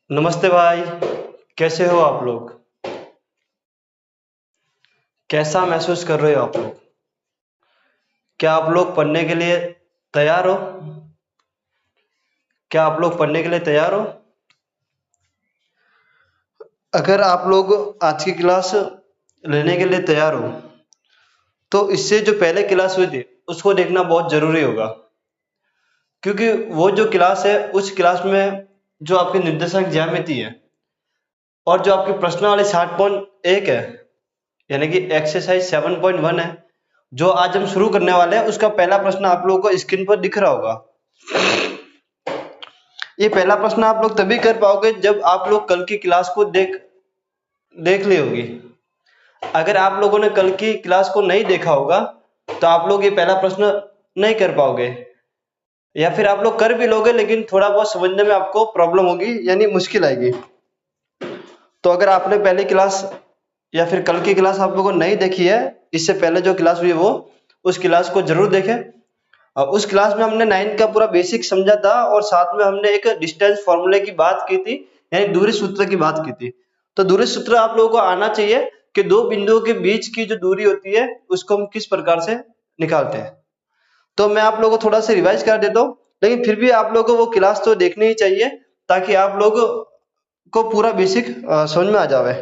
नमस्ते भाई। कैसे हो आप लोग? कैसा महसूस कर रहे हो आप लोग? क्या आप लोग पढ़ने के लिए तैयार हो? क्या आप लोग पढ़ने के लिए तैयार हो? अगर आप लोग आज की क्लास लेने के लिए तैयार हो तो इससे जो पहले क्लास हुई थी उसको देखना बहुत ज़रूरी होगा, क्योंकि वो जो क्लास है उस क्लास में जो आपकी निर्देशांक ज्यामिति है और जो आपकी प्रश्न वाली 60.1 है, यानी कि एक्सरसाइज 7.1 है, जो आज हम शुरू करने वाले हैं उसका पहला प्रश्न आप लोगों को स्क्रीन पर दिख रहा होगा। ये पहला प्रश्न आप लोग तभी कर पाओगे जब आप लोग कल की क्लास को देख देख ली होगी। अगर आप लोगों ने कल की क्लास को नहीं देखा होगा तो आप लोग ये पहला प्रश्न नहीं कर पाओगे, या फिर आप लोग कर भी लोगे लेकिन थोड़ा बहुत समझने में आपको प्रॉब्लम होगी, यानी मुश्किल आएगी। तो अगर आपने पहली क्लास या फिर कल की क्लास आप लोगों ने नहीं देखी है, इससे पहले जो क्लास हुई है वो उस क्लास को जरूर देखें। और उस क्लास में हमने 9 का पूरा बेसिक समझा था और साथ में हमने एक डिस्टेंस फॉर्मूले की बात की थी, यानी दूरी सूत्र की बात की थी। तो दूरी सूत्र आप लोगों को आना चाहिए कि दो बिंदुओं के बीच की जो दूरी होती है उसको हम किस प्रकार से निकालते हैं। तो मैं आप लोगों को थोड़ा सा रिवाइज कर देता हूँ, लेकिन फिर भी आप लोगों को वो क्लास तो देखनी ही चाहिए ताकि आप लोग को पूरा बेसिक समझ में आ जावे।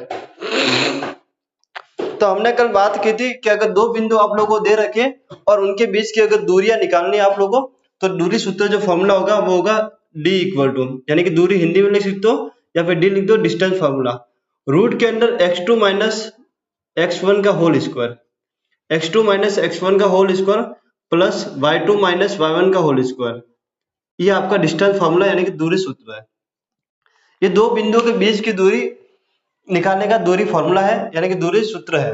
तो हमने कल बात की थी कि अगर दो बिंदु आप लोगों को दे रखे और उनके बीच की अगर दूरियां निकालनी है आप लोगों को, तो दूरी सूत्र जो फॉर्मूला होगा वो होगा d इक्वल टू, यानी कि दूरी हिंदी में लिख सकते हो या फिर d लिख दो, डिस्टेंस फॉर्मूला। रूट के अंदर x2 माइनस x1 का whole square, x2 minus x1 का whole square plus y2 minus y1 का होल स्क्वायर, ये आपका डिस्टेंस फॉर्मूला यानी कि दूरी सूत्र है। ये दो बिंदुओं के बीच की दूरी निकालने का दूरी फॉर्मूला है, यानी कि दूरी सूत्र है।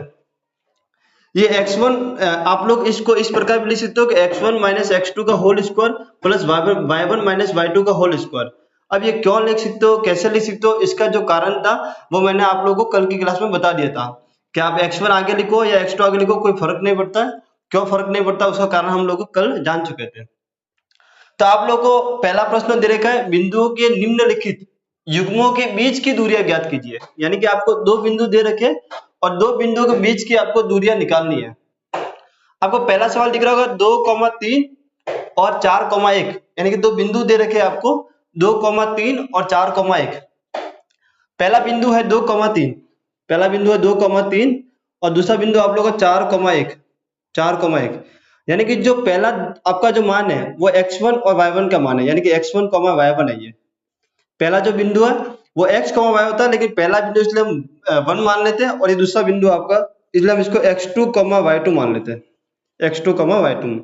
ये x1 आप लोग इसको इस प्रकार भी लिख सकते हो कि x1 माइनस x2 का whole square plus y1 minus y2 का होल स्क्वायर। अब ये क्यों लिख सकते हो, कैसे लिख सकते हो, इसका जो कारण था वो मैंने आप लोगों को कल की क्लास में बता दिया था कि आप x1 आगे लिखो या x2 आगे लिखो, कोई फर्क नहीं पड़ता है। क्यों फर्क नहीं पड़ता, उसका कारण हम लोग कल जान चुके थे। तो आप लोगों को पहला प्रश्न दे रखा है, बिंदुओं के निम्नलिखित युग्मों के बीच की दूरियां ज्ञात कीजिए। यानी कि आपको दो बिंदु दे रखे और दो बिंदुओं के बीच की आपको दूरियां निकालनी है। आपको पहला सवाल दिख रहा होगा 2,3 और 4,1, यानी कि दो बिंदु दे रखे आपको 2,3 और 4,1। पहला बिंदु है 2,3, पहला बिंदु है 2,3 और दूसरा बिंदु आप लोगों का 4,1, 4,1। यानी कि जो पहला आपका जो मान है वो x1 और y1 का मान है, यानी कि x1, y1 है। ये पहला जो बिंदु है वो x, y होता है, लेकिन पहला बिंदु इसलिए हम 1 मान लेते हैं और ये दूसरा बिंदु आपका इसलिए हम इसको x2, y2 मान लेते हैं, x2, y2।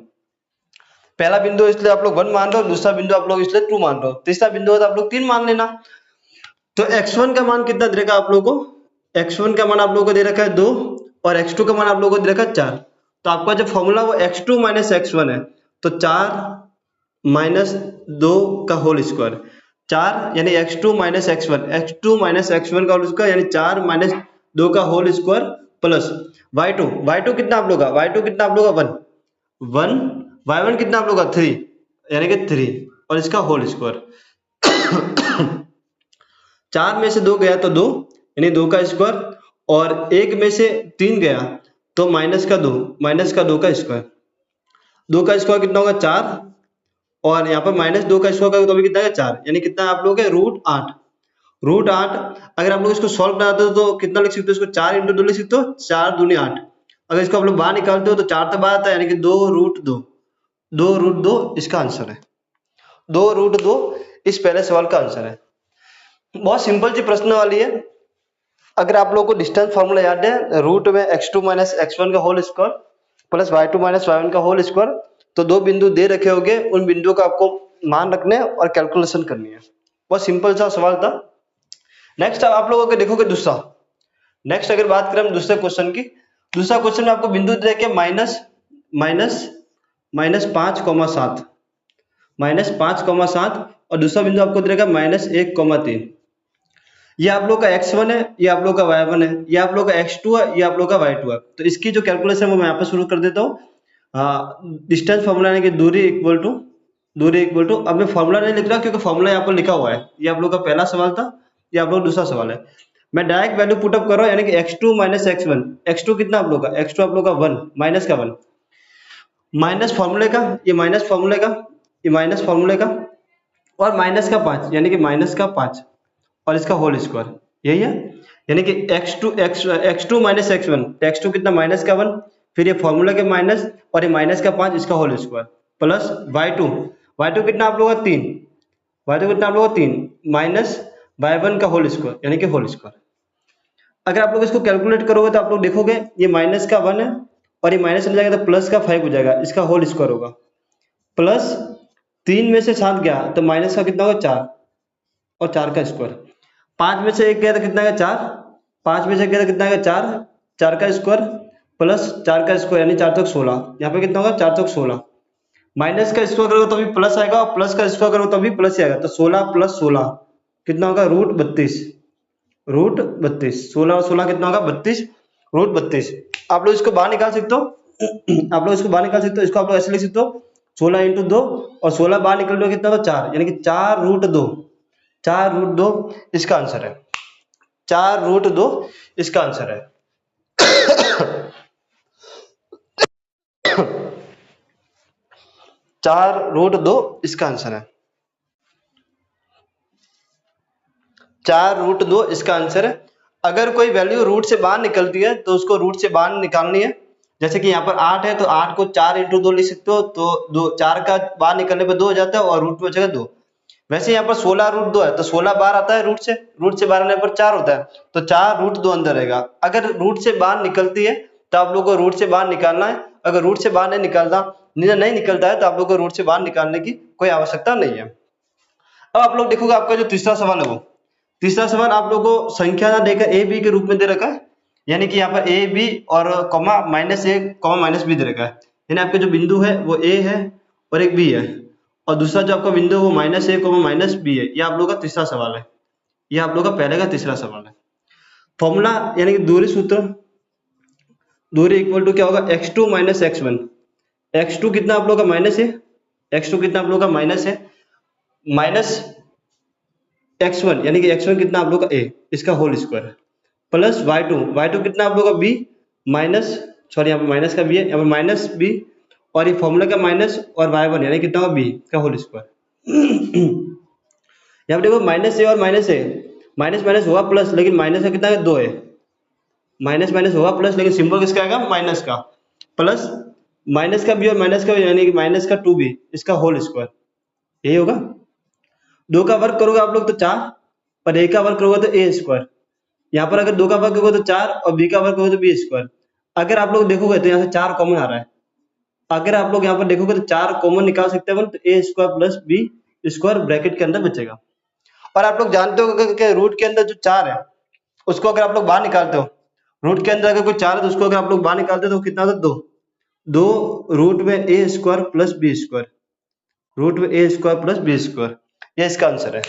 पहला बिंदु इसलिए आप लोग 1 मान रहे हो, दूसरा बिंदु आप लोग इसलिए 2 मान रहे हो, तीसरा बिंदु है तो आप लोग 3 मान लेना। तो x1 का मान कितना दे रखा है आप लोगों को, x1 का मान आप लोगों को दे रखा है 2 और x2 का मान आप लोगों को दे रखा है 4। तो आपका जो फॉर्मूला वो x2 माइनस x1 है, तो 4 माइनस 2 का होल स्क्वायर, 4 यानी x2 minus x1, x2 minus x1 का होल स्क्वायर यानी 4 माइनस 2 का whole square plus y2, y2 कितना आप लोग का, y2 कितना आप लोग का 1, y1 कितना आप लोग का 3, यानी कि 3 और इसका होल स्क्वायर। 4 में से 2 गया तो 2, यानी 2 का स्क्वायर, और 1 में से 3 गया तो माइनस का 2, माइनस का 2 का स्क्वायर। 2 का स्क्वायर कितना होगा 4, और यहाँ पर माइनस 2 का स्क्वायर करोगे तो भी कितना है 4, यानी कितना आप लोग √8, √8। अगर आप लोग इसको सॉल्व बनाते हो तो कितना लिख सकते हो, इसको 4 इंटू 2 लिख सकते हो, 4 दूनी 8। अगर इसको आप लोग बाहर निकालते हो तो 4 तो बाहर आता है, यानी कि 2√2, 2√2 इसका आंसर है, 2√2 इस पहले सवाल का आंसर है। बहुत सिंपल सी प्रश्न वाली है। अगर आप लोगों को डिस्टेंस फॉर्मूला याद है, रूट में x2 माइनस x1 का whole square plus y2 minus y1 का होल स्क्वायर, तो दो बिंदु दे रखे होंगे, उन बिंदुओं का आपको मान रखने और कैलकुलेशन करनी है। बहुत सिंपल सा सवाल था। नेक्स्ट आप लोगों को देखोगे दूसरा, नेक्स्ट अगर बात करें हम दूसरे क्वेश्चन की, दूसरा क्वेश्चन में आपको बिंदु दे रखे माइनस माइनस माइनस 5,7, माइनस 5,7 और दूसरा बिंदु आपको दे रखा -1,3। ये आप लोग का x1 है, ये आप लोग का y1 है, ये आप लोग का x2 है, ये आप लोग का y2 है। तो इसकी जो कैलकुलेशन वो मैं यहाँ पे शुरू कर देता हूँ। डिस्टेंस फॉर्मूला यानी कि दूरी इक्वल टू, दूरी इक्वल टू, अब मैं फॉर्मूला नहीं लिख रहा क्योंकि फॉर्मूला यहाँ पर लिखा हुआ है। ये आप लोग का पहला सवाल था, ये आप लोग दूसरा सवाल है। मैं डायरेक्ट वैल्यू पुटअप कर रहा हूँ, यानी कि x2 माइनस x1। x2 कितना आप लोग का, x2 आप लोग का 1, माइनस का 1, माइनस फॉर्मूले का, ये माइनस फॉर्मूले का, ये माइनस फॉर्मूले का, और माइनस का 5, यानी कि माइनस का 5 और इसका होल स्क्वायर, यही है। यानी कि x2 माइनस x1, तो x2 कितना माइनस का 1, फिर ये फॉर्मूला के माइनस और ये माइनस का 5 इसका होल स्क्वायर, प्लस y2 कितना आप लोगों का 3, y2 कितना आप लोगों का 3 माइनस y1 का होल स्क्वायर, यानी कि होल स्क्वायर। अगर आप लोग इसको कैलकुलेट करोगे तो आप लोग देखोगे ये माइनस का 1 है और ये माइनस चला जाएगा तो प्लस का 5 हो जाएगा, इसका होल स्क्वायर होगा, प्लस 3 में से 7 गया तो माइनस का कितना होगा 4 और 4 का स्क्वायर, 5 में से 1 गया तो कितना आएगा 4, 5 में से गया तो कितना आएगा 4, 4 का स्क्वायर प्लस 4 का स्क्वायर यानी 4 तक 16, यहाँ पे कितना होगा 4 तक 16, माइनस का स्क्वायर करोगे तो भी प्लस आएगा और प्लस का स्क्वायर करोगे तो भी प्लस ही आएगा, तो 16 प्लस 16 कितना होगा √32, √32, 16 और 16 कितना होगा 32, √32। आप लोग इसको बाहर निकाल सकते हो आप लोग इसको बाहर निकाल सकते हो, इसको आप लोग ऐसे लिख सकते हो 16 इंटू 2 और 16 बाहर निकल लो कितना होगा 4, यानी कि 4√2, 4√2 इसका आंसर है, 4√2 इसका आंसर है। 4√2 इसका आंसर है, 4√2 इसका आंसर है। अगर कोई वैल्यू रूट से बाहर निकलती है तो उसको रूट से बाहर निकालनी है। जैसे कि यहाँ पर 8 है तो 8 को 4 इंटू 2 लिख सकते हो, तो 4 का बाहर निकलने पर 2 हो जाता है और रूट में बचेगा 2। वैसे यहाँ पर 16√2 है तो 16 बाहर आता है रूट से बाहर आने पर 4 होता है, तो 4√2 अंदर रहेगा। अगर रूट से बाहर निकलती है तो आप लोग को रूट से बाहर निकालना है, अगर रूट से बाहर नहीं निकलता है तो आप लोग को रूट से बाहर निकालने की कोई आवश्यकता नहीं है। अब आप लोग देखोगे आपका जो तीसरा सवाल है वो तीसरा सवाल आप लोगों को संख्या ना देकर ए बी के रूप में दे रखा है, यानी कि यहाँ पर ए बी और कॉमा -a कॉमा -b दे रखा है, यानी आपके जो बिंदु है वो ए है और एक बी है और दूसरा जो आपका बिंदु है वो -a कॉमा -b है। ये आप लोगों का तीसरा सवाल है, ये आप लोगों का पहले का तीसरा सवाल है। फॉर्मूला यानी कि दूरी सूत्र, दूरी इक्वल टू क्या होगा x2 माइनस x1, x2 कितना आप लोगों का माइनस है, x2 कितना आप लोगों का माइनस है, माइनस x1 यानी कि x1 कितना आप लोग का a इसका होल स्क्वायर प्लस y2 कितना आप लोग का b माइनस सॉरी यहाँ पर माइनस का b है, यहाँ पर माइनस b और ये फॉर्मूला का माइनस और y1 यानी कितना होगा b का होल स्क्वायर। यहाँ पर देखो -a और -a माइनस होगा प्लस, लेकिन माइनस का कितना है 2 है, माइनस होगा प्लस, लेकिन सिंबल किसका आएगा माइनस का, प्लस माइनस का b और माइनस का यानी कि माइनस का 2b इसका होल स्क्वायर, यही होगा। 2 का वर्ग करोगे आप लोग तो 4 और a का वर्ग करोगे तो a स्क्वायर, यहाँ पर अगर 2 का वर्ग करोगे तो 4 और b का वर्ग करोगे तो b स्क्वायर। अगर आप लोग देखोगे तो यहाँ से 4 कॉमन आ रहा है, अगर आप लोग यहाँ पर देखोगे तो 4 कॉमन निकाल सकते हैं तो a square plus b square bracket के अंदर बचेगा। और आप लोग जानते हो कि रूट के अंदर जो 4 है उसको अगर आप लोग बाहर निकालते हो, रूट के अंदर अगर कोई 4 है तो उसको अगर आप लोग बाहर निकालते हो तो कितना होता है 2 रूट में a square plus b square, root में a square plus b square, ये इसका आंसर है।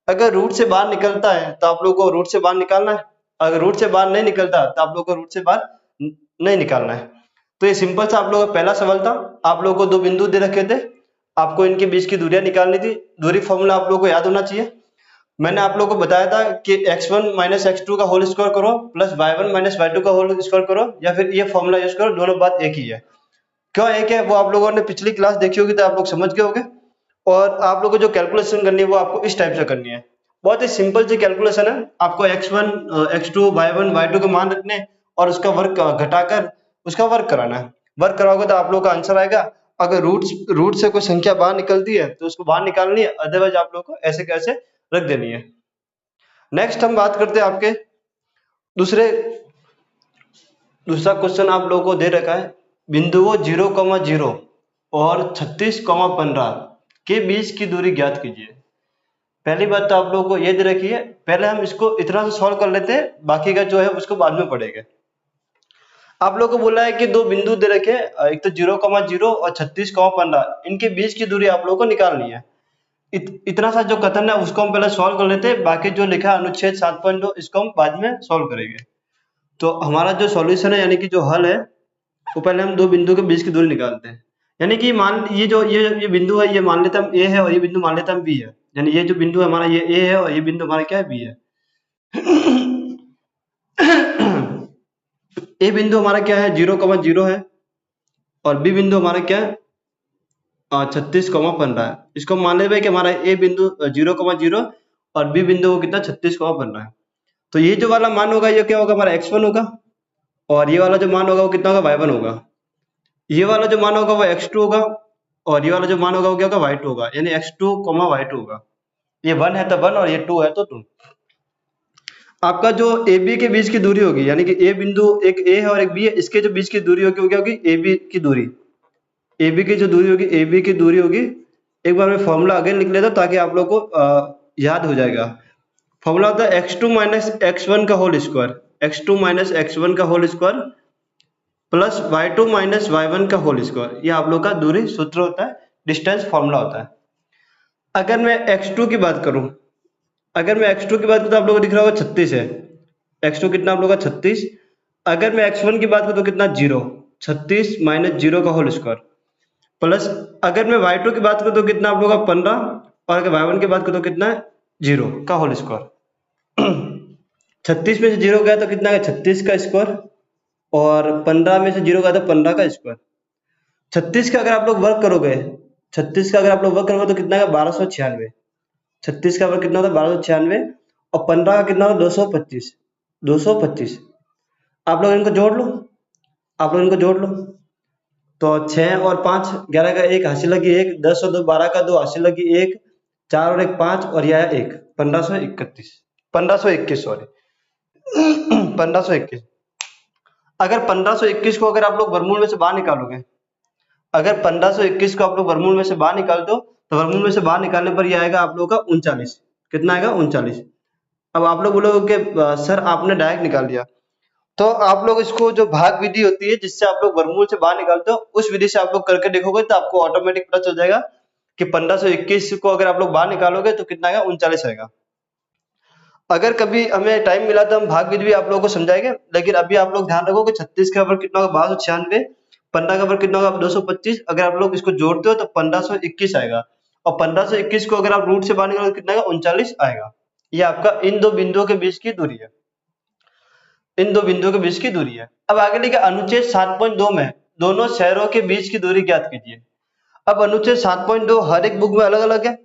अगर रूट से बाहर निकलता है तो आप लोगों को रूट से बाहर निकालना है, अगर रूट से बाहर नहीं निकलता तो आप लोगों को रूट से बाहर नहीं निकालना है। तो ये सिंपल सा आप लोगों का पहला सवाल था। आप लोगों को 2 बिंदु दे रखे थे, आपको इनके बीच की दूरियां निकालनी थी। दूरी फॉर्मूला आप लोगों को याद होना चाहिए। मैंने आप लोगों को बताया था कि x1 माइनस x2 का होल स्क्वायर करो प्लस y1 माइनस y2 का होल स्क्वायर करो, या फिर ये फॉर्मूला यूज करो, दोनों बात एक ही है। क्यों एक है वो आप लोगों ने पिछली क्लास देखी होगी तो आप लोग समझ गए होंगे। और आप लोगों को जो कैलकुलेशन करनी है वो आपको इस टाइप से करनी है, बहुत ही सिंपल सी कैलकुलेशन है। आपको x1 x2 y1 y2 के मान रखने और उसका वर्ग घटाकर उसका वर्ग कराना है। वर्ग कराओगे तो आप लोगों का आंसर आएगा। अगर रूट से कोई संख्या बाहर निकलती है तो उसको बाहर निकालनी है, अदरवाइज आप लोगों को ऐसे कैसे रख देनी है। नेक्स्ट हम बात करते हैं आपके दूसरा क्वेश्चन आप लोगों को दे रखा है, बिंदुओं 0,0 और 36,15 के बीच की दूरी ज्ञात कीजिए। पहली बात तो आप लोगों को ये दे रखी है, पहले हम इसको इतना से सॉल्व कर लेते हैं, बाकी का जो है उसको बाद में पढ़ेंगे। आप लोगों को बोला है कि 2 बिंदु दे रखे, एक तो 0,0 और 36,15, इनके बीच की दूरी आप लोगों को निकालनी है। इतना सा जो कथन है उसको हम पहले सॉल्व कर लेते हैं, बाकी जो लिखा है अनुच्छेद 7.2 इसको हम बाद में सॉल्व करेंगे। तो हमारा जो सॉल्यूशन है यानी कि जो हल है वो पहले हम 2 बिंदु के बीच की दूरी निकालते हैं। यानी कि ये बिंदु है, ये मान लेते हम a है और ये बिंदु मान लेते हम b है, यानी ये जो बिंदु है हमारा ये a है और ये बिंदु हमारा क्या है b है। ए बिंदु हमारा क्या है 0,0 है और बी बिंदु हमारा क्या है 36,15 है। इसको मान ले भाई कि हमारा ए बिंदु 0,0 और बी बिंदु को कितना 36,15 है। तो ये जो वाला मान होगा ये क्या होगा हमारा x1 होगा और ये वाला जो मान होगा वो कितना होगा y1 होगा। ये वाला जो मान होगा वो x2 होगा और ये वाला जो मान होगा वो क्या होगा y2 होगा, यानी x2, y2 होगा। ये 1 है तो 1 और ये 2 है तो 2। आपका जो ए बी के बीच की दूरी होगी, यानी कि ए बिंदु एक ए है और एक बी है, इसके जो बीच की दूरी होगी वो क्या होगी ए बी की दूरी। ए बी की जो दूरी होगी ए बी की दूरी होगी, एक बार मैं फॉर्मूला अगेन लिख लेता हूं ताकि आप लोग को याद हो जाएगा। फॉर्मूला होता है x2 माइनस x1 का whole square, x2 minus x1 का whole square plus y2 minus y1 का होल स्क्वायर। ये आप लोग का दूरी सूत्र होता है, डिस्टेंस फॉर्मूला होता है। अगर मैं x2 की बात करूं, अगर मैं x2 की बात करूं तो आप लोगों को दिख रहा होगा 36 है। x2 कितना आप लोगों का 36। अगर मैं x1 की बात करूं तो कितना 0, 36 माइनस 0 का होल स्क्वायर प्लस अगर मैं y2 की बात करूं तो कितना आप लोगों का 15 और अगर y1 की बात करूं तो कितना है 0 का होल स्क्वायर। 36 में से 0 गया तो कितना है 36 का स्क्वायर और 15 में से 0 गया तो 15 का स्क्वायर। 36 का अगर आप लोग वर्क करोगे, 36 का अगर आप लोग वर्क करोगे तो कितना है 1296। 36 का वर्क कितना होता है 1296 और 15 का कितना होता है 225। 225 आप लोग इनको जोड़ लो, आप लोग इनको जोड़ लो तो 6 और 5 11 का 1 हासिल लगी 1, 10 और 2 12 का 2 हासिल लगी 1, 4 और 1 5 और यह है 1, 1531, 1521 सॉरी 1521। अगर 1521 को अगर आप लोग वर्गमूल में से बाहर निकालोगे, अगर 1521 को आप लोग वर्गमूल में से बाहर निकाल दो तो वर्गमूल में से बाहर निकालने पर यह आएगा आप लोगों का 39। कितना आएगा 39। अब आप लोग बोलोगे कि सर आपने डायरेक्ट निकाल दिया, तो आप लोग इसको जो भाग विधि होती है जिससे आप लोग वर्गमूल से बाहर निकालते हो उस विधि से आप लोग करके देखोगे तो आपको ऑटोमेटिक पता चल जाएगा कि 1521 को अगर आप लोग बाहर निकालोगे तो कितना आएगा 39 आएगा। अगर कभी हमें टाइम मिला तो हम भाग विधि भी आप लोगों को समझाएंगे, लेकिन अभी आप लोग ध्यान रखो कि 36 का वर्ग कितना होगा 1296, 15 का वर्ग कितना होगा 225। अगर आप लोग इसको जोड़ते हो तो 1521 आएगा और 1521 को अगर आप रूट से बाहर निकालोगे तो कितना आएगा 39 आएगा। ये आपका इन दो बिंदुओं के बीच की दूरी है, इन दो बिंदुओं के बीच की दूरी है। अब आगे लिखा अनुच्छेद 7.2 में दोनों शहरों के बीच की दूरी ज्ञात कीजिए। अब अनुच्छेद 7.2 हर एक बुक में अलग अलग है,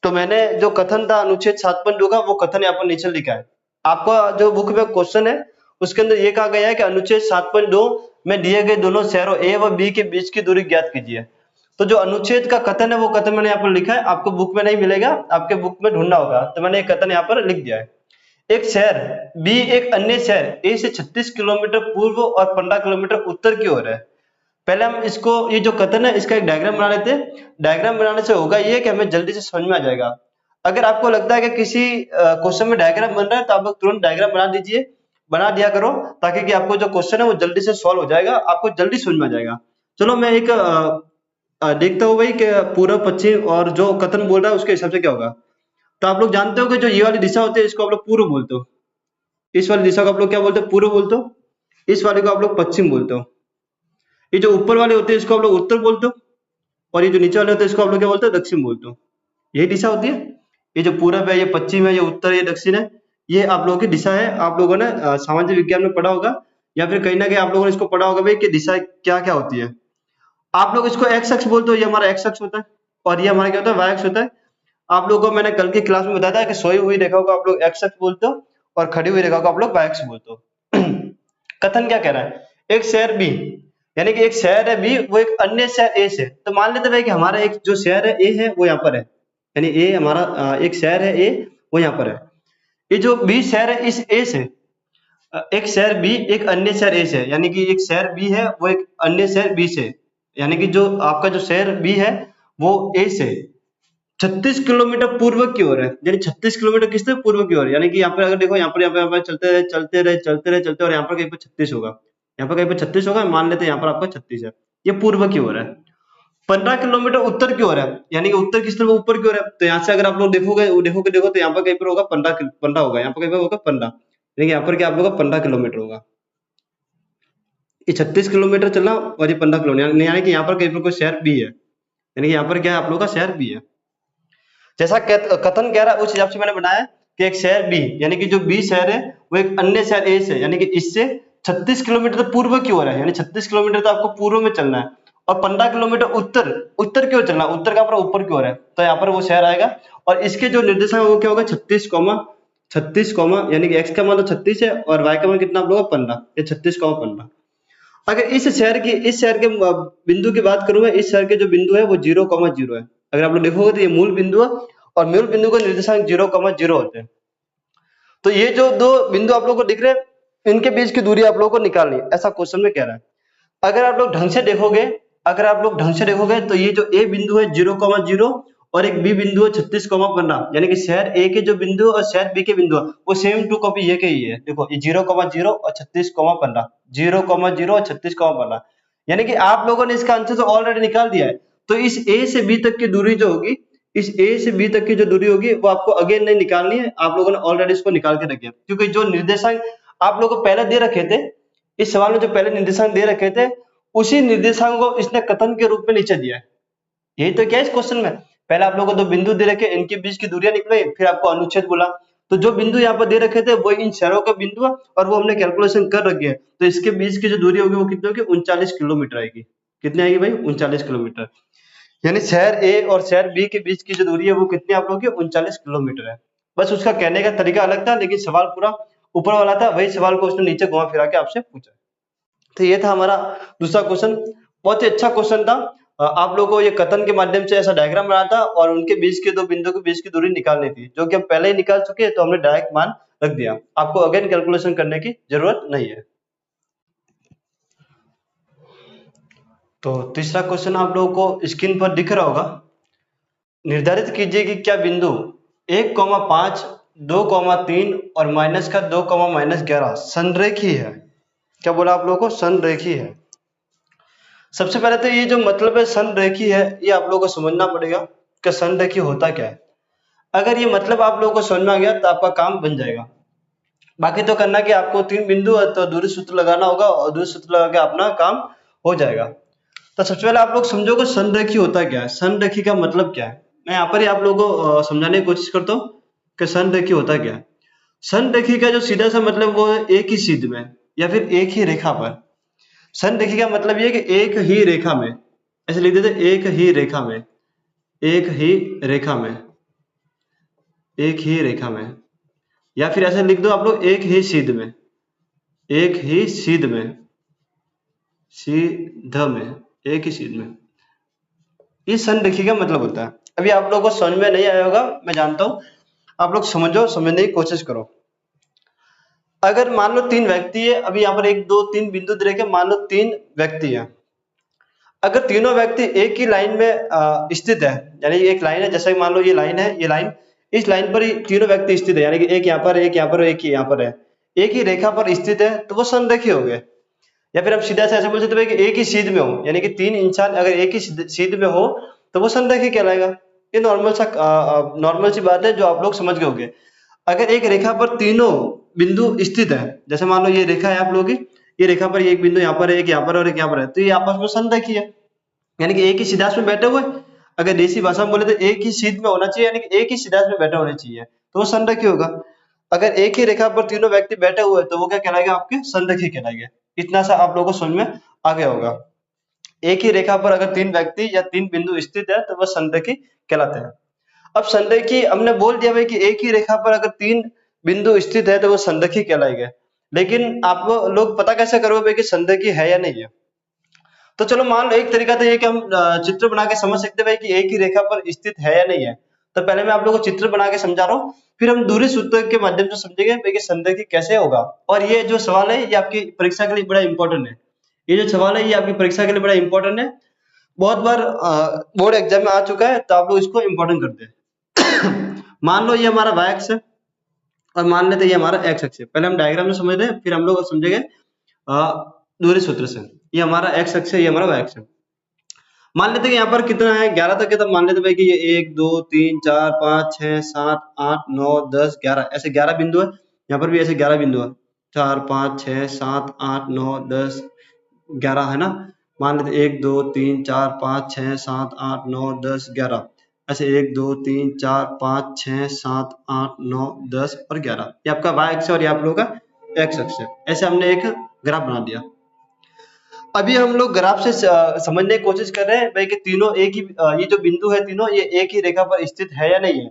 तो मैंने जो कथन था अनुच्छेद 7.2 का वो कथन यहाँ पर नीचे लिखा है। आपका जो बुक में क्वेश्चन है उसके अंदर ये कहा गया है कि अनुच्छेद 7.2 में दिए गए दोनों शहरों ए व बी के बीच की दूरी ज्ञात कीजिए। तो जो अनुच्छेद का कथन है वो कथन मैंने यहाँ पर लिखा है, आपको बुक में नहीं मिलेगा, आपके बुक में ढूंढना होगा, तो मैंने एक कथन यहाँ पर लिख दिया है। एक शहर बी एक अन्य शहर ए से 36 किलोमीटर पूर्व और 15 किलोमीटर उत्तर की ओर है। पहले हम इसको ये जो कथन है इसका एक डायग्राम बना लेते हैं। डायग्राम बनाने से होगा ये कि हमें जल्दी से समझ में आ जाएगा। अगर आपको लगता है कि किसी क्वेश्चन में डायग्राम बन रहा है तो आप लोग तुरंत डायग्राम बना दीजिए, बना दिया करो, ताकि कि आपको जो क्वेश्चन है वो जल्दी से सॉल्व हो जाएगा, आपको जल्दी समझ में आ जाएगा। चलो मैं एक देखता हूँ भाई कि पूर्व पश्चिम और जो कथन बोल रहा है उसके हिसाब से क्या होगा। तो आप लोग जानते हो कि जो ये वाली दिशा होती है इसको आप लोग पूर्व बोलते हो, इस वाली दिशा को आप लोग क्या बोलते हो पूर्व बोलते हो, इस वाले को आप लोग पश्चिम बोलते हो। ये जो ऊपर वाले होते हैं इसको आप लोग उत्तर बोलते हो और ये जो नीचे वाले होते हैं इसको आप लोग क्या बोलते हो दक्षिण बोलते हो। यही दिशा होती है, ये जो पूरब है ये पश्चिम है ये उत्तर ये दक्षिण है, ये आप लोगों की दिशा है। आप लोगों ने सामाजिक विज्ञान में पढ़ा होगा या फिर कहीं ना कहीं आप लोगों ने इसको पढ़ा होगा भाई कि दिशा क्या क्या होती है। आप लोग इसको एक्स अक्ष बोलते हो, ये हमारा एक्स अक्ष होता है और ये हमारा क्या होता है वाई अक्ष होता है। आप लोगों को मैंने कल की क्लास में बताया था कि सोई हुई रेखा को आप लोग एक्स अक्ष बोलते हो और खड़ी हुई रेखा को आप लोग वाई अक्ष बोलते हो। कथन क्या कह रहा है, एक शहर बी यानी कि एक शहर है बी वो एक अन्य शहर ए से, तो मान लेते हैं कि हमारा एक जो शहर है ए है वो यहाँ पर है, यानी ए हमारा एक शहर है ए वो यहाँ पर है। ये जो बी शहर है इस ए से एक शहर बी एक अन्य शहर ए से, यानी कि एक शहर बी है वो एक अन्य शहर बी से, यानी कि जो आपका जो शहर बी है वो ए से 36 किलोमीटर पूर्व की ओर है, यानी 36 किलोमीटर किस तरफ पूर्व की ओर, यानी कि यहाँ पर अगर देखो यहाँ पर चलते रहे चलते रहे चलते रहे चलते और यहाँ पर कहीं पर 36 होगा, यहाँ पर कहीं पर 36 होगा, मान लेते हैं यहाँ पर आपका 36 है, ये पूर्व की ओर है। 15 किलोमीटर उत्तर की ओर है, यानी कि उत्तर किस तरफ ऊपर की ओर है, तो यहाँ से अगर आप लोग देखो तो यहाँ पर कहीं पर होगा 15 होगा, यहाँ पर कहीं पर होगा 15, यानी कि यहाँ पर क्या आप लोग का 15 किलोमीटर होगा। ये 36 किलोमीटर चलना और ये 15 किलोमीटर, यानी कि यहाँ पर कहीं पर कोई शहर बी है, यानी कि यहाँ पर क्या है आप लोग का शहर बी है। जैसा कथन कह रहा है उस हिसाब से मैंने बनाया कि एक शहर बी, यानी कि जो बी शहर है वो एक अन्य शहर ए से, यानी कि इससे 36 किलोमीटर तो पूर्व की ओर है, यानी 36 किलोमीटर तो आपको पूर्व में चलना है, और 15 किलोमीटर उत्तर उत्तर की ओर चलना, उत्तर का पूरा ऊपर की ओर है, तो यहाँ पर वो शहर आएगा। और इसके जो निर्देशांक वो क्या होगा, 36 कॉमा, यानी कि एक्स का मान तो 36 है और वाई का मान कितना आप लोगों का 15, ये 36,15। अगर इस शहर के बिंदु की बात करूं मैं, इस शहर के जो बिंदु है वो 0,0 है। अगर आप लोग देखोगे तो ये मूल बिंदु है और मूल बिंदु का निर्देशांक 0,0 होते हैं। तो ये जो दो बिंदु आप लोगों को दिख रहे हैं, इनके बीच की दूरी आप लोगों को निकालनी है, ऐसा क्वेश्चन में कह रहा है। अगर आप लोग ढंग से देखोगे तो ये जो ए बिंदु है 0,0 और एक बी बिंदु है 36,15, यानी कि शहर ए के जो बिंदु और शहर बी के बिंदु है वो सेम टू कॉपी ये के ही है। देखो ये 0,0 और 36,15, 0,0 और 36,15, यानी कि आप लोगों ने इसका आंसर तो ऑलरेडी निकाल दिया है। तो इस ए से बी तक की दूरी जो होगी, इस ए से बी तक की जो दूरी होगी वो आपको अगेन नहीं निकालनी है, आप लोगों ने ऑलरेडी इसको निकाल के रख दिया, क्योंकि जो निर्देशांक आप लोगों को पहले दे रखे थे, इस सवाल में जो पहले निर्देशांक दे रखे थे उसी निर्देशांक को इसने कथन के रूप में नीचे दिया है। यही तो क्या है इस क्वेश्चन में, पहले आप लोगों को दो बिंदु दे रखे, इनके बीच की दूरियां निकलाई, फिर आपको अनुच्छेद बोला, तो जो बिंदु यहाँ पर दे रखे थे वो इन शहरों का बिंदु है और वो हमने कैलकुलेशन कर रखी है, तो इसके बीच की जो दूरी होगी वो कितनी होगी, 39 किलोमीटर आएगी। कितनी आएगी भाई, 39 किलोमीटर, यानी शहर ए और शहर बी के बीच की जो दूरी है वो कितनी आप लोगों की 39 किलोमीटर है। बस उसका कहने का तरीका अलग था, लेकिन सवाल पूरा ऊपर वाला था, वही सवाल को उसने नीचे घुमा फिरा के आपसे पूछा। तो ये था हमारा दूसरा क्वेश्चन, बहुत ही अच्छा क्वेश्चन था। आप लोगों को ये कथन के माध्यम से ऐसा डायग्राम बनाना था और उनके बीच के दो बिंदु के बीच की दूरी निकालनी थी, जो कि हम पहले ही निकाल चुके हैं, तो हमने डायरेक्ट मान रख दिया, आपको अगेन कैलकुलेशन करने की जरूरत नहीं है। तो तीसरा क्वेश्चन आप लोगों को स्क्रीन पर दिख रहा होगा, निर्धारित कीजिए कि क्या बिंदु 1,5, 2,3 और माइनस का 2, -11 संरेखी है। क्या बोला आप लोगों को, संरेखी है। सबसे पहले तो ये जो मतलब है संरेखी है, ये आप लोगों को समझना पड़ेगा कि संरेखी होता क्या है। अगर ये मतलब आप लोगों को समझ में आ गया तो आपका काम बन जाएगा। बाकी तो करना कि आपको तीन बिंदु है तो दूरी सूत्र लगाना होगा और दूरी सूत्र लगा के अपना काम हो जाएगा। तो सबसे पहले आप लोग समझोगे संरेखी होता क्या है, संरेखी का मतलब क्या है। मैं यहाँ पर ही आप लोगों को समझाने की कोशिश करता हूँ कि संरेखी होता क्या है। संरेखी का जो सीधा सा मतलब वो है एक ही सीध में या फिर एक ही रेखा पर। संरेखी का मतलब ये कि एक ही रेखा में, ऐसे लिख देते, एक ही रेखा में, एक ही रेखा में, एक ही रेखा में, या फिर ऐसे लिख दो आप लोग एक ही सीध में, एक ही सीध में, सीध में, एक ही सीध में, इस संरेखी का मतलब होता है। अभी आप लोगों को समझ में नहीं आया होगा, मैं जानता हूं, आप लोग समझो, समझने की कोशिश करो। अगर मान लो तीन व्यक्ति है, अभी यहाँ पर 1, 2, 3 बिंदु दे रखे, मान लो 3 व्यक्ति हैं। अगर तीनों व्यक्ति एक ही लाइन में स्थित है, यानी एक लाइन है, जैसे मान लो ये लाइन है, ये लाइन, इस लाइन पर ही तीनों व्यक्ति स्थित है, यानी कि एक यहाँ पर, एक यहाँ पर, एक ही यहाँ पर है, एक ही रेखा पर स्थित है, तो वो संरेखी हो गए। या फिर हम सीधा से ऐसे बोल सकते हैं कि एक ही सीध में हो, यानी कि 3 इंसान अगर एक ही सीध में हो तो वो संरेखी कहलाएगा। ये नॉर्मल सी बात है जो आप लोग समझ गए होंगे। अगर एक रेखा पर तीनों बिंदु स्थित है, जैसे मान लो ये रेखा है आप लोगों की, ये रेखा पर एक बिंदु यहाँ पर है, एक यहाँ पर और एक यहाँ पर है, तो ये आपस में संरेखी है, यानी कि एक ही सिद्धांश में बैठे हुए। अगर देसी भाषा में बोले तो एक ही सीध में होना चाहिए, यानी कि एक ही सिद्धांश में बैठे होने चाहिए, तो वो संरेखी होगा। अगर एक ही रेखा पर तीनों व्यक्ति बैठे हुए तो वो क्या कहलाएगा, आपके संरेखी कहलाएंगे। इतना सा आप लोगों को समझ में आ गया होगा। एक ही रेखा पर अगर 3 व्यक्ति या 3 बिंदु स्थित है तो वह संरेखी कहलाते हैं। अब संरेखी हमने बोल दिया भाई कि एक ही रेखा पर अगर 3 बिंदु स्थित है तो वो संरेखी कहलाएंगे, लेकिन आप लोग पता कैसे करोगे कि संरेखी है या नहीं है। तो चलो मान लो एक तरीका तो ये कि हम चित्र बना के समझ सकते हैं भाई कि एक ही रेखा पर स्थित है या नहीं है। तो पहले मैं आप लोगों को चित्र बना के समझा रहा हूँ, फिर हम दूरी सूत्र के माध्यम से समझेंगे भाई कि संरेखी कैसे होगा। और ये जो सवाल है ये आपकी परीक्षा के लिए बड़ा इंपॉर्टेंट है। ये जो सवाल है ये आपकी परीक्षा के लिए बड़ा इंपॉर्टेंट है, बहुत बार बोर्ड एग्जाम में आ चुका है, तो आप लोग इसको इंपॉर्टेंट करते हैं। मान लो ये हमारा y अक्ष है और मान लेते ये हमारा x अक्ष है। पहले हम डायग्राम में समझ रहे हैं, फिर हम लोग समझेंगे दूरी सूत्र से। ये हमारा x अक्ष है, ये हमारा y अक्ष है। मान लेते हैं यहाँ पर कितना है 11 तक है, तो मान लेते भाई कि ये 1, 2, 3, 4, 5, 6, 7, 8, 9, 10, 11 ऐसे 11 बिंदु है। यहाँ पर भी ऐसे 11 बिंदु है, 4, 5, 6, 7, 8, 9, 10, 11 है ना। मान लेते 1, 2, 3, 4, 5, 6, 7, 8, 9, 10, 11। ऐसे 1 2 3 4 5 6 7 8 9 10 और 11, ये आपका वाई अक्ष है और ये आप लोगों का एक्स अक्ष है। ऐसे हमने एक ग्राफ बना दिया। अभी हम लोग ग्राफ से समझने की कोशिश कर रहे हैं भाई कि तीनों एक ही ये जो बिंदु है तीनों ये एक ही रेखा पर स्थित है या नहीं है।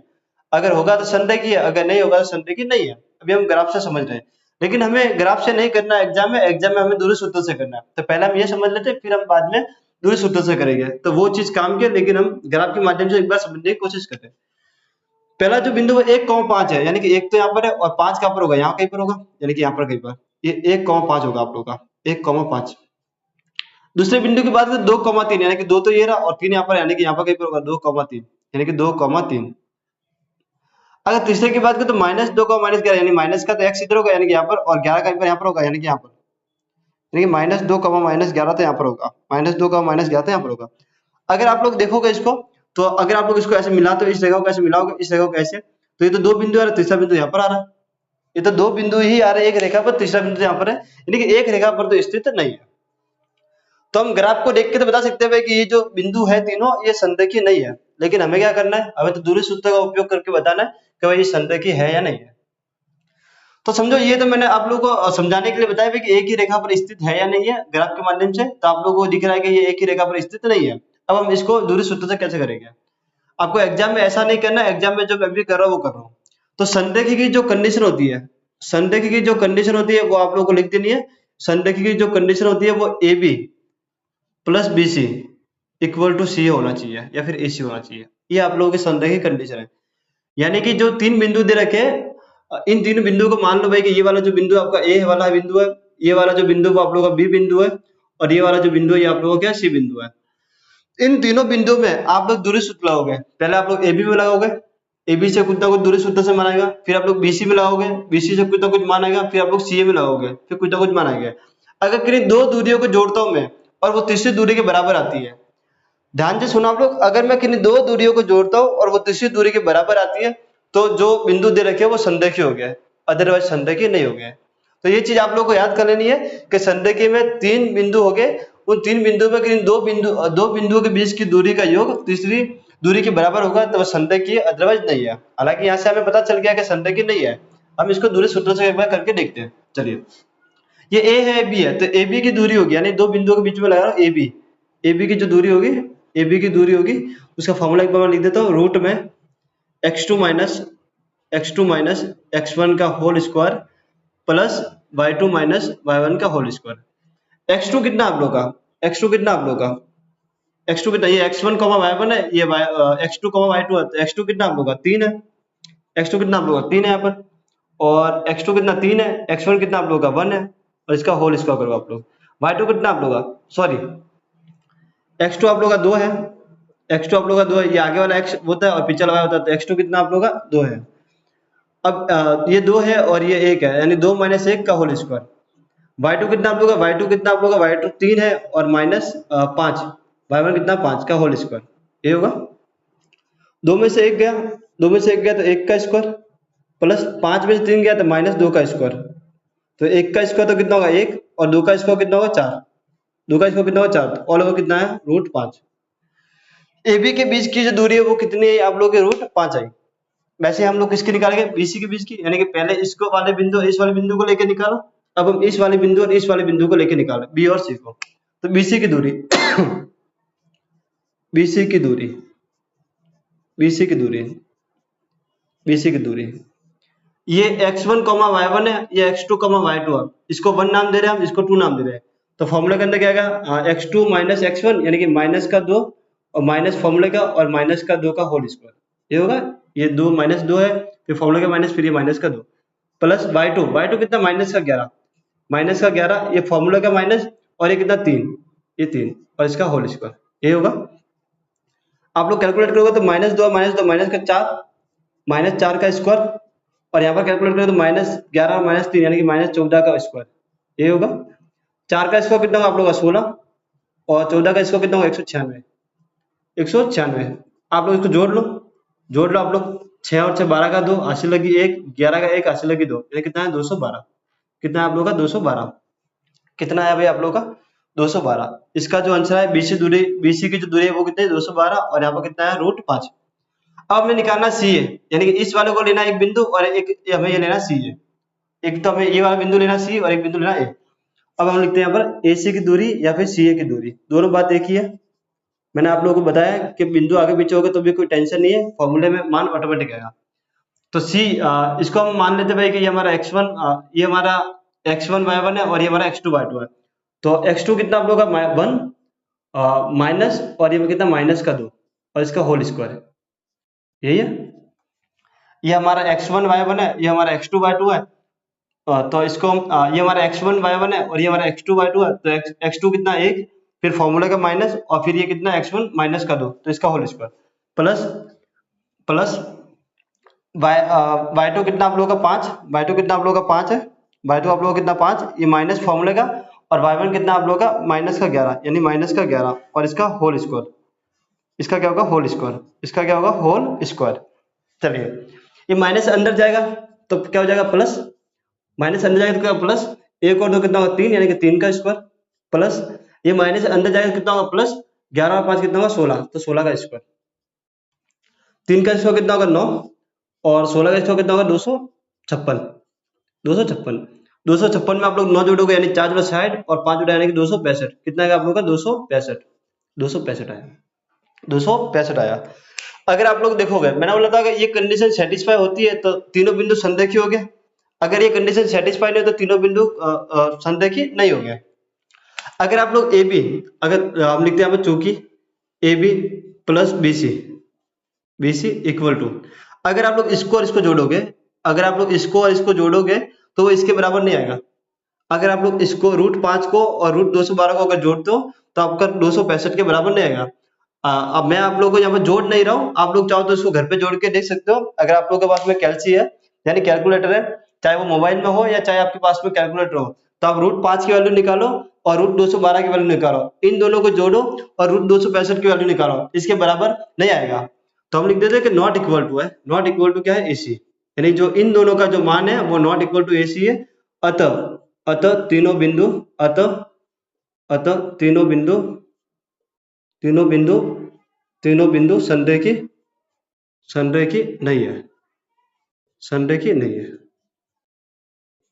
अगर होगा तो संरेखीय है, अगर नहीं होगा तो संरेखीय नहीं है। अभी हम ग्राफ से समझ रहे हैं, लेकिन हमें ग्राफ से नहीं करना एग्जाम में, एग्जाम में हमें दूरी सूत्र से करना है। तो पहले हम ये समझ लेते हैं, फिर हम बाद में दूरी सूत्र से करेंगे, तो वो चीज काम की है, लेकिन हम ग्राफ के माध्यम से एक बार समझने की कोशिश करते हैं। पहला जो बिंदु है 1,5 है, यानी कि एक तो यहाँ पर है और 5 कहाँ पर होगा, यहाँ कहीं पर होगा, यानी कि यहाँ पर कहीं पर, ये 1,5 होगा आप लोग का 1,5। दूसरे बिंदु की बात करें 2,3, यानी कि 2 तो ये रहा और 3 यहाँ पर, यानी कि यहाँ पर कहीं पर होगा 2,3, यानी कि 2,3। अगर तीसरे की बात करें तो -2 का -11, यानी माइनस का तो x इधर होगा, यानी कि यहाँ पर, और 11 का यहाँ पर होगा, यानी कि यहाँ पर, यानी कि -2 का -11 तो यहाँ पर होगा, -2 का -11 तो यहाँ पर होगा। अगर आप लोग देखोगे इसको, तो अगर आप लोग इसको ऐसे मिला, तो इस जगह को ऐसे मिलाओगे, इस जगह को ऐसे, तो ये तो 2 बिंदु आ रहा है, तीसरा बिंदु यहाँ पर आ रहा है। ये तो 2 बिंदु ही आ रहे हैं एक रेखा पर, तीसरा बिंदु यहाँ पर है, यानी कि एक रेखा पर तो स्थित नहीं है। तो हम ग्राफ को देख के तो बता सकते हैं कि ये जो बिंदु है तीनों ये संरेखीय नहीं है, लेकिन हमें क्या करना है, हमें तो दूरी सूत्र का उपयोग करके बताना है कि भाई ये संरेखीय है या नहीं है। तो समझो ये तो मैंने आप लोगों को समझाने के लिए बताया कि एक ही रेखा पर स्थित है या नहीं है ग्राफ के माध्यम से, तो आप लोगों को दिख रहा है कि ये एक ही रेखा पर स्थित नहीं है। अब हम इसको दूरी सूत्र से कैसे करेंगे, आपको एग्जाम में ऐसा नहीं करना, एग्जाम में जो मैं भी कर रहा हूँ वो कर रहा हूँ। तो संरेखीय की जो कंडीशन होती है, संरेखीय की जो कंडीशन होती है वो आप लोगों को लिख देनी है। संरेखीय की जो कंडीशन होती है वो A B plus B C equal to C होना चाहिए या फिर ए सी होना चाहिए, ये आप लोगों की संरेखीय कंडीशन है। यानी कि जो 3 बिंदु दे रखे हैं, इन 3 बिंदुओं को मान लो भाई कि ये वाला जो बिंदु आपका ए वाला बिंदु है, ये वाला जो बिंदु वो आप लोगों का बी बिंदु है, और ये वाला जो बिंदु है ये आप लोगों का क्या सी बिंदु है। इन तीनों बिंदुओं में आप लोग दूरी सूत्र लगाओगे। पहले आप लोग ए बी में लगाओगे, ए बी से कुछ ना कुछ दूरी सूत्र से मानेगा, फिर आप लोग बी सी में लगाओगे, बी सी से कुछ ना कुछ मानेगा, फिर आप लोग सी ए में लगाओगे, फिर कुछ ना कुछ मानेगा। अगर किन्हीं 2 दूरियों को जोड़ता हूं मैं और वो तीसरी दूरी के बराबर आती है, ध्यान से सुनो आप लोग, अगर मैं किन्हीं 2 दूरियों को जोड़ता हूँ और वो तीसरी दूरी के बराबर आती है, तो जो बिंदु दे रखे हैं वो संरेखीय हो गया है, अदरवाइज संरेखीय नहीं हो गया है। तो ये चीज आप लोग को याद कर लेनी है कि संरेखीय में 3 बिंदु हो गए, उन 3 बिंदुओं में किन्हीं 2 बिंदुओं के बीच की दूरी का योग तीसरी दूरी के बराबर होगा, तो वो संरेखीय, अदरवाइज नहीं है। हालांकि यहाँ से हमें पता चल गया कि संरेखीय नहीं है, हम इसको दूरी सूत्र से एक बार करके देखते हैं। चलिए, ये ए है, बी है, तो ए बी की दूरी होगी, यानी 2 बिंदुओं के बीच में लगा रहा हूँ ए बी, ए बी की जो दूरी होगी, ए बी की दूरी होगी, उसका फॉर्मूला एक बार मैं लिख देता हूँ, रूट में x2 माइनस x1 का whole square plus y2 minus y1 का होल स्क्वायर। x2 कितना आप लोग का, x2 कितना आप लोग का, x2 कितना, ये x1 y1 है, ये x2 y2 है, तो x2 कितना आप लोग का 3 है, x2 कितना आप लोग का 3 है यहाँ पर, और x2 कितना 3 है, x1 कितना आप लोग का 1 है, और इसका होल स्क्वायर करो आप लोग। y2 कितना आप लोग का, सॉरी x2 आप लोग का 2 है, x2 आप लोग का 2 है, ये आगे वाला x होता है और पीछे वाला y होता है, तो x2 कितना आप लोग का 2 है। अब ये 2 है और ये 1 है, यानी 2 माइनस 1 का होल स्क्वायर। y2 कितना आप लोग का, y2 कितना आप लोग का, y2 3 है और माइनस 5, y1 कितना 5 का होल स्क्वायर, ये होगा। 2 में से 1 गया, 2 में से 1 गया तो 1 का स्क्वायर, प्लस 5 में से 3 गया तो माइनस 2 का स्क्वायर, तो 1 का स्क्वायर तो कितना होगा 1, और 2 का स्क्वायर कितना होगा 4, 2 का स्क्वायर कितना होगा 4, तो ऑल ओवर कितना है रूट 5। ए बी के बीच की जो दूरी है वो कितनी है, आप लोग के रूट 5 आई। वैसे हम लोग किसकी निकालेंगे, बीसी के बीच की, यानी कि पहले इसको वाले बिंदु इस वाले बिंदु को लेके निकालो, अब हम इस वाले बिंदु और इस वाले बिंदु को लेके निकालो, बी और सी को। तो बीसी की दूरी बीसी की दूरी बीसी की दूरी बीसी की दूरी ये x1 y1 है, ये x2 y2 है, इसको 1 नाम दे रहे हैं हम, इसको 2 नाम दे रहे हैं। तो फॉर्मूला के अंदर क्या आएगा, x2 माइनस x1, यानी कि माइनस का 2 और माइनस फॉर्मूले का और माइनस का 2 का होल स्क्वायर, ये होगा, ये 2 माइनस 2 है, फिर फॉर्मूले का माइनस, फिर ये माइनस का 2, प्लस y2 कितना माइनस का 11, ये फॉर्मूला का माइनस, और ये कितना 3, ये 3 और इसका होल स्क्वायर, ये होगा। आप लोग कैलकुलेट करोगे तो -2 माइनस का 4, -4 का स्क्वायर, और यहाँ पर कैलकुलेट करें तो -11 और -3 यानी कि -14 का स्क्वायर, ये होगा। 4 का स्क्वायर कितना होगा आप लोग का 16, और 14 का स्क्वायर कितना होगा 196। आप लोग इसको जोड़ लो आप लोग, 6 और 6 12 का 2, हासिल लगी 1, 11 का 1 हासिल लगी 2, यानी कितना है 212। कितना है आप लोग का 212, कितना है भाई आप लोग का 212। इसका जो आंसर है बीसी की जो दूरी है वो कितनी है 212, और यहाँ पर कितना है रूट 5। अब हमें निकालना सी है, यानी कि इस वाले को लेना एक बिंदु और एक हमें ये लेना सी है। एक तो हमें ये वाला बिंदु लेना सी और एक बिंदु लेना ए। अब हम लिखते हैं यहाँ पर ए सी की दूरी या फिर सी ए की दूरी, दोनों बात एक ही है। मैंने आप लोगों को बताया कि बिंदु आगे पीछे होगा तो भी कोई टेंशन नहीं है, फॉर्मूले में मान ऑटोमेटिक आएगा। तो सी इसको हम मान लेते भाई कि ये हमारा x1 ये हमारा x1 y1 है और ये हमारा x2 y2 है। तो x2 कितना आप लोगों का 1 माइनस और ये कितना माइनस का 2 और इसका होल स्क्वायर है, यही है। ये हमारा x1 y1 है, ये हमारा x2 y2 है। तो इसको हम ये हमारा x1 y1 है और ये हमारा x2 y2 है। तो x2 कितना 1, फिर फॉर्मूला का माइनस और फिर ये कितना x1 माइनस का 2, तो इसका whole square plus plus y2 कितना आप लोगों का 5, y2 कितना आप लोगों का 5 है, y2 आप लोगों का कितना 5, ये माइनस फॉर्मूले का, और y1 कितना आप लोगों का माइनस का 11, यानी माइनस का 11 और इसका होल स्क्वायर। इसका क्या होगा होल स्क्वायर, इसका क्या होगा होल स्क्वायर। चलिए ये माइनस अंदर जाएगा तो क्या हो जाएगा प्लस, माइनस अंदर जाएगा तो क्या प्लस, एक और दो कितना होगा 3, यानी कि 3 का स्क्वायर प्लस ये माइनस अंदर जाएगा कितना होगा प्लस 11 और 5 कितना होगा 16, तो 16 का स्क्वायर। 3 का स्क्वायर कितना होगा 9 और 16 का स्क्वायर कितना होगा 256। 256 256 में आप लोग 9 जोड़ोगे यानी 4 जोड़ा 60 और 5 जोड़ा यानी कि 265, कितना आएगा आप लोगों का 265। 265 आया, 265 आया। अगर आप लोग देखोगे मैंने बोला था कि ये कंडीशन सेटिस्फाई होती है तो तीनों बिंदु संरेखी हो गए। अगर ये कंडीशन सेटिस्फाई नहीं हो तो तीनों बिंदु संरेखी नहीं हो गए। अगर आप लोग ए बी, अगर हम लिखते हैं यहाँ पर चूंकि A B plus B C equal to, अगर आप लोग इसको और इसको जोड़ोगे, अगर आप लोग इसको और इसको जोड़ोगे तो वो इसके बराबर नहीं आएगा। अगर आप लोग इसको √5 को और √212 को अगर जोड़ते हो तो आपका 265 के बराबर नहीं आएगा। अब मैं आप लोगों को यहाँ पर जोड़ नहीं रहा हूँ, आप लोग चाहो तो इसको घर पे जोड़ के देख सकते हो। अगर आप लोगों के पास में कैलसी है यानी कैलकुलेटर है, चाहे वो मोबाइल में हो या चाहे आपके पास में कैलकुलेटर हो, तो आप √5 की वैल्यू निकालो और √212 की वैल्यू निकालो, इन दोनों को जोड़ो और √265 की वैल्यू निकालो, इसके बराबर नहीं आएगा। तो हम लिख देते हैं कि नॉट इक्वल टू है, नॉट इक्वल टू क्या है AC, यानी जो इन दोनों का जो मान है वो नॉट इक्वल टू AC है। अतः अतः तीनों बिंदु अतः अतः तीनों बिंदु संरेखी संरेखी नहीं है, संरेखी नहीं है,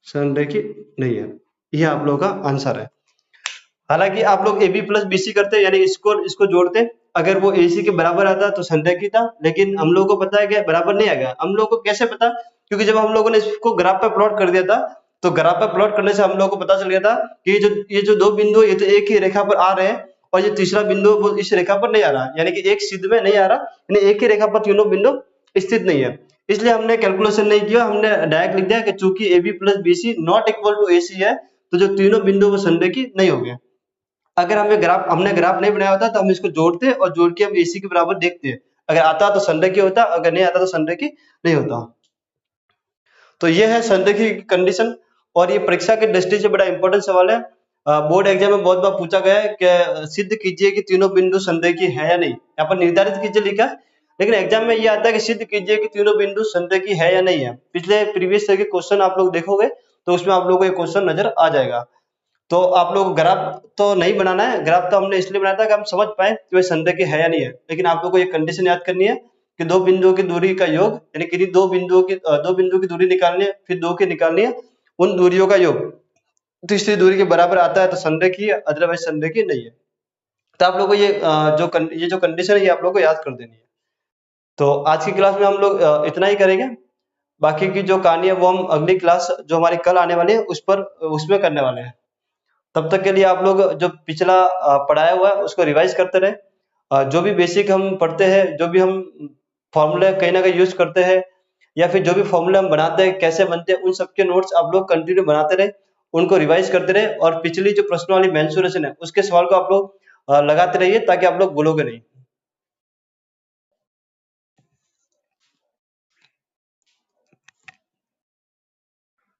संरेखी नहीं है। यह आप लोगों का आंसर है। हालांकि आप लोग AB प्लस BC करते यानी इसको जोड़ते, अगर वो AC के बराबर आता तो संरेखी था, लेकिन हम लोगों को पता है कि बराबर नहीं आएगा। हम लोगों को कैसे पता, क्योंकि जब हम लोगों ने इसको ग्राफ पे प्लॉट कर दिया था तो ग्राफ पे प्लॉट करने से हम लोगों को पता चल गया था कि ये जो दो बिंदु ये तो एक ही रेखा पर आ रहे हैं और ये तीसरा बिंदु वो इस रेखा पर नहीं आ रहा, यानी कि एक सिद्ध में नहीं आ रहा, यानी एक ही रेखा पर तीनों बिंदु स्थित नहीं है। इसलिए हमने कैलकुलेशन नहीं किया, हमने डायरेक्ट लिख दिया कि चूंकि AB plus BC not equal to AC है तो जो तीनों बिंदु वो संरेखी नहीं हो गए। अगर हमने ग्राफ नहीं बनाया होता तो हम इसको जोड़ते और जोड़ के हम AC के बराबर देखते, अगर आता तो संरेखी होता, अगर नहीं आता तो संरेखी नहीं होता। तो ये है संरेखी की कंडीशन और ये परीक्षा के दृष्टि से बड़ा इंपॉर्टेंट सवाल है। बोर्ड एग्जाम में बहुत बार पूछा गया है कि सिद्ध कीजिए कि तीनों बिंदु संरेखी है या नहीं, यहाँ पर निर्धारित कीजिए लिखा है, लेकिन एग्जाम में ये आता है कि सिद्ध कीजिए कि तीनों बिंदु संरेखी है या नहीं है। पिछले प्रीवियस ईयर के क्वेश्चन आप लोग देखोगे तो उसमें आप लोगों को ये क्वेश्चन नजर आ जाएगा। तो आप लोग ग्राफ तो नहीं बनाना है, ग्राफ तो हमने इसलिए बनाया था कि हम समझ पाए कि वह संरेखी है या नहीं है, लेकिन आप लोग को ये कंडीशन याद करनी है कि दो बिंदुओं की दूरी का योग, यानी कि दो बिंदुओं की दूरी निकालनी है, फिर दो की निकालनी है, उन दूरियों का योग तीसरी दूरी के बराबर आता है तो संरेखी है, अदरवाइज संरेखी नहीं है। तो आप लोग को ये जो कंडीशन है ये आप लोग को याद कर देनी है। तो आज की क्लास में हम लोग इतना ही करेंगे, बाकी की जो कहानी है वो हम अगली क्लास जो हमारी कल आने वाली है उसमें करने वाले हैं। तब तक के लिए आप लोग जो पिछला पढ़ाया हुआ है उसको रिवाइज करते रहे। जो भी बेसिक हम पढ़ते हैं, जो भी हम फॉर्मूले कहीं ना कहीं यूज करते हैं या फिर जो भी फॉर्मूले हम बनाते हैं कैसे बनते हैं, उन सबके नोट्स आप लोग कंटिन्यू बनाते रहे, उनको रिवाइज करते रहे और पिछली जो प्रश्न वाली मेंसुरेशन है उसके सवाल को आप लोग लगाते रहिए ताकि आप लोग भूलोगे नहीं।